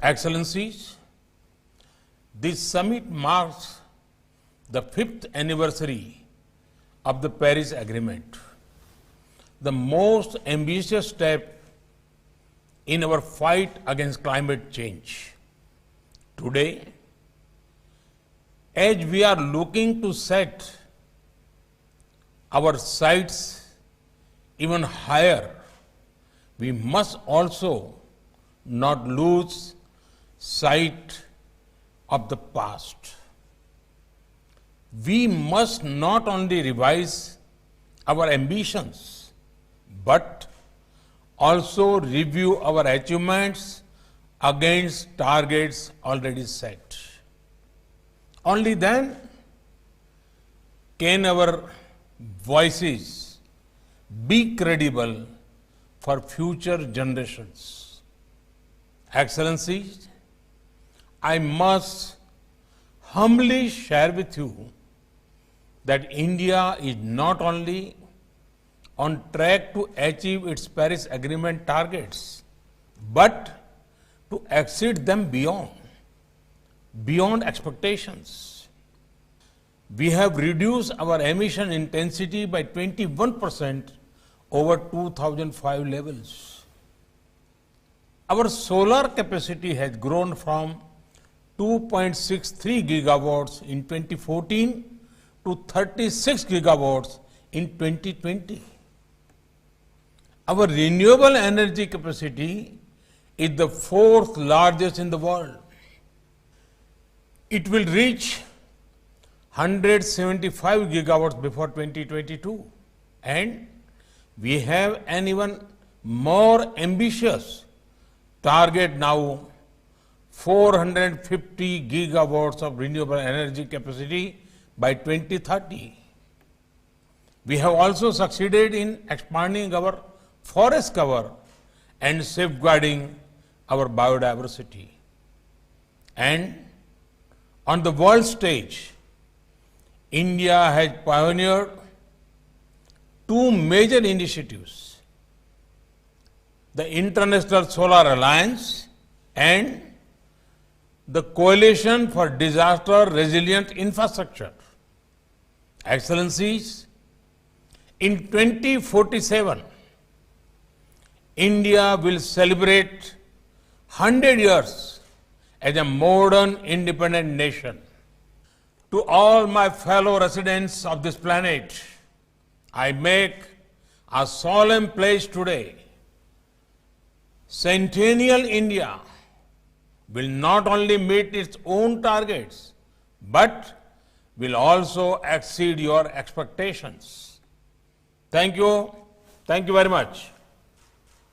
Excellencies, this summit marks the 5th anniversary of the Paris Agreement, the most ambitious step in our fight against climate change. Today, as we are looking to set our sights even higher, we must also not lose sight of the past. We must not only revise our ambitions, but also review our achievements against targets already set. Only then can our voices be credible for future generations. Excellencies, I must humbly share with you that India is not only on track to achieve its Paris Agreement targets, but to exceed them beyond expectations. We have reduced our emission intensity by 21% over 2005 levels. Our solar capacity has grown from 2.63 gigawatts in 2014 to 36 gigawatts in 2020. Our renewable energy capacity is the 4th largest in the world. It will reach 175 gigawatts before 2022, and we have an even more ambitious target now, 450 gigawatts of renewable energy capacity by 2030. We have also succeeded in expanding our forest cover and safeguarding our biodiversity. And on the world stage, India has pioneered 2 major initiatives: the International Solar Alliance and the Coalition for Disaster Resilient Infrastructure. Excellencies, in 2047, India will celebrate 100 years as a modern, independent nation. To all my fellow residents of this planet, I make a solemn pledge today. Centennial India will not only meet its own targets, but will also exceed your expectations. Thank you. Thank you very much.